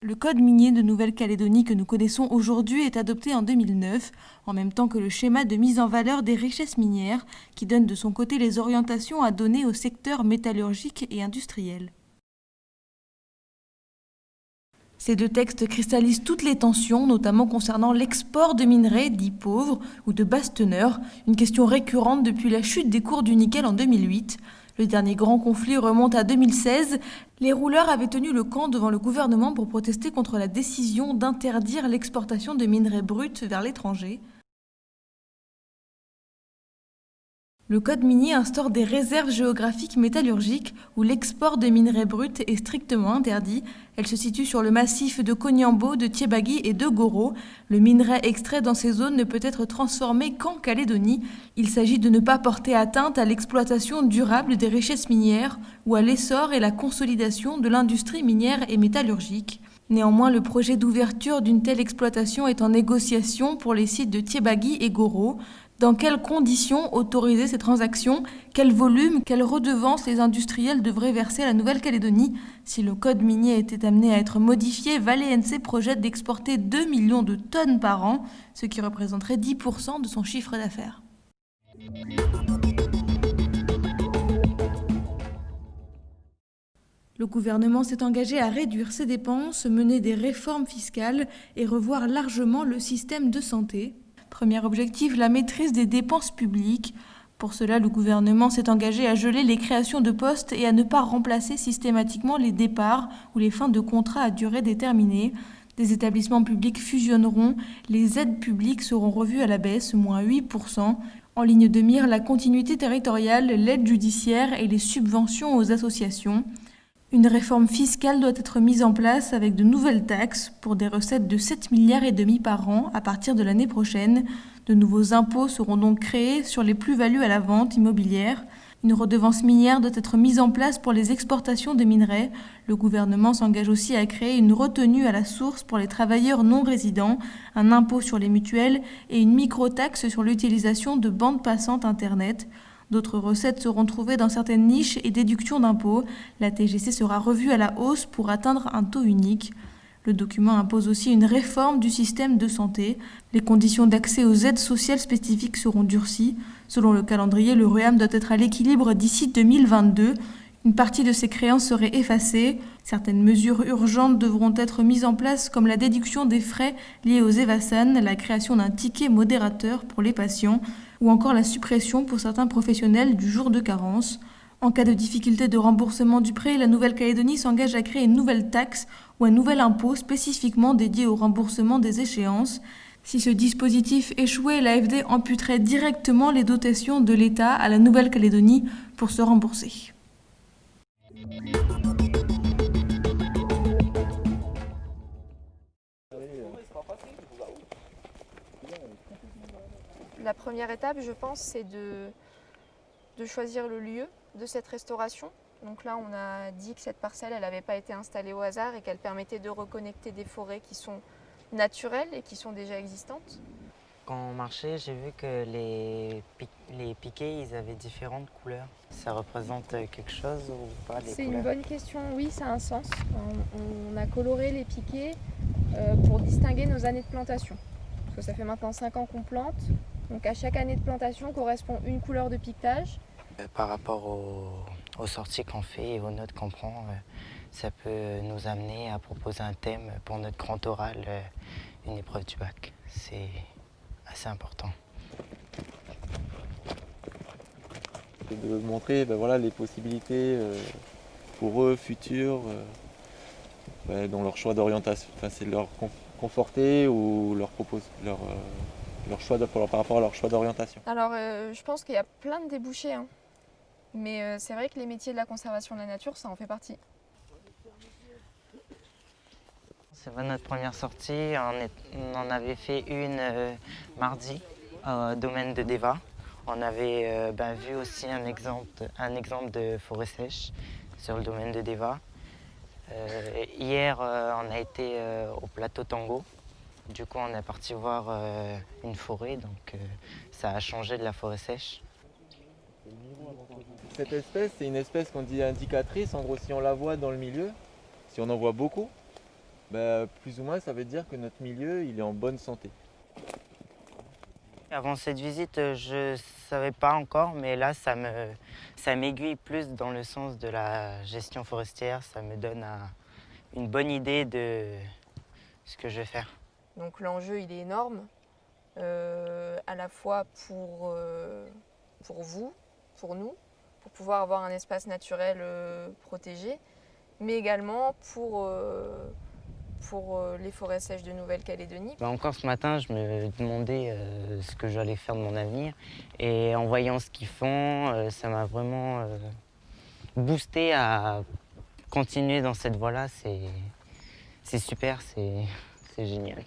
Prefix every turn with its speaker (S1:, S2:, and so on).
S1: Le code minier de Nouvelle-Calédonie que nous connaissons aujourd'hui est adopté en 2009, en même temps que le schéma de mise en valeur des richesses minières, qui donne de son côté les orientations à donner au secteur métallurgique et industriel. Ces deux textes cristallisent toutes les tensions, notamment concernant l'export de minerais dits pauvres ou de basse teneur, une question récurrente depuis la chute des cours du nickel en 2008. Le dernier grand conflit remonte à 2016. Les rouleurs avaient tenu le camp devant le gouvernement pour protester contre la décision d'interdire l'exportation de minerais bruts vers l'étranger. Le code minier instaure des réserves géographiques métallurgiques où l'export de minerais bruts est strictement interdit. Elle se situe sur le massif de Koniambo, de Tiebagi et de Goro. Le minerai extrait dans ces zones ne peut être transformé qu'en Calédonie. Il s'agit de ne pas porter atteinte à l'exploitation durable des richesses minières ou à l'essor et la consolidation de l'industrie minière et métallurgique. Néanmoins, le projet d'ouverture d'une telle exploitation est en négociation pour les sites de Tiebagi et Goro. Dans quelles conditions autoriser ces transactions? Quel volume, quelle redevance les industriels devraient verser à la Nouvelle-Calédonie? Si le code minier était amené à être modifié, Vale NC projette d'exporter 2 millions de tonnes par an, ce qui représenterait 10% de son chiffre d'affaires. Le gouvernement s'est engagé à réduire ses dépenses, mener des réformes fiscales et revoir largement le système de santé. Premier objectif, la maîtrise des dépenses publiques. Pour cela, le gouvernement s'est engagé à geler les créations de postes et à ne pas remplacer systématiquement les départs ou les fins de contrats à durée déterminée. Des établissements publics fusionneront, les aides publiques seront revues à la baisse, moins 8%. En ligne de mire, la continuité territoriale, l'aide judiciaire et les subventions aux associations. Une réforme fiscale doit être mise en place avec de nouvelles taxes pour des recettes de 7,5 milliards par an à partir de l'année prochaine. De nouveaux impôts seront donc créés sur les plus-values à la vente immobilière. Une redevance minière doit être mise en place pour les exportations de minerais. Le gouvernement s'engage aussi à créer une retenue à la source pour les travailleurs non résidents, un impôt sur les mutuelles et une microtaxe sur l'utilisation de bandes passantes Internet. D'autres recettes seront trouvées dans certaines niches et déductions d'impôts. La TGC sera revue à la hausse pour atteindre un taux unique. Le document impose aussi une réforme du système de santé. Les conditions d'accès aux aides sociales spécifiques seront durcies. Selon le calendrier, le REAM doit être à l'équilibre d'ici 2022. Une partie de ces créances serait effacée. Certaines mesures urgentes devront être mises en place, comme la déduction des frais liés aux EVASAN, la création d'un ticket modérateur pour les patients, ou encore la suppression pour certains professionnels du jour de carence. En cas de difficulté de remboursement du prêt, la Nouvelle-Calédonie s'engage à créer une nouvelle taxe ou un nouvel impôt spécifiquement dédié au remboursement des échéances. Si ce dispositif échouait, l'AFD amputerait directement les dotations de l'État à la Nouvelle-Calédonie pour se rembourser.
S2: La première étape, je pense, c'est de choisir le lieu de cette restauration. Donc là, on a dit que cette parcelle, elle n'avait pas été installée au hasard et qu'elle permettait de reconnecter des forêts qui sont naturelles et qui sont déjà existantes.
S3: Quand on marchait, j'ai vu que les piquets, ils avaient différentes couleurs. Ça représente quelque chose ou pas, les
S2: C'est
S3: couleurs?
S2: une bonne question, oui, ça a un sens. On a coloré les piquets pour distinguer nos années de plantation. Parce que ça fait maintenant 5 ans qu'on plante. Donc à chaque année de plantation correspond une couleur de piquetage.
S3: Par rapport aux sorties qu'on fait et aux notes qu'on prend, ça peut nous amener à proposer un thème pour notre grand oral, une épreuve du bac. C'est assez important.
S4: De montrer voilà, les possibilités pour eux futures, dans leur choix d'orientation, c'est de leur conforter ou leur choix par rapport à leur choix d'orientation.
S2: Alors je pense qu'il y a plein de débouchés, hein. Mais c'est vrai que les métiers de la conservation de la nature, ça en fait partie.
S3: C'est pas notre première sortie, on en avait fait une mardi au domaine de Deva. On avait vu aussi un exemple de forêt sèche sur le domaine de Deva. Hier, on a été au plateau Tango. Du coup, on est parti voir une forêt, donc ça a changé de la forêt sèche.
S4: Cette espèce, c'est une espèce qu'on dit indicatrice. En gros, si on la voit dans le milieu, si on en voit beaucoup, Plus ou moins, ça veut dire que notre milieu, il est en bonne santé.
S3: Avant cette visite, je ne savais pas encore, mais là, ça m'aiguille plus dans le sens de la gestion forestière. Ça me donne une bonne idée de ce que je vais faire.
S2: Donc l'enjeu, il est énorme, à la fois pour vous, pour nous, pour pouvoir avoir un espace naturel protégé, mais également pour les forêts sèches de Nouvelle-Calédonie.
S3: Encore ce matin, je me demandais ce que j'allais faire de mon avenir. Et en voyant ce qu'ils font, ça m'a vraiment boosté à continuer dans cette voie-là. C'est super, c'est génial.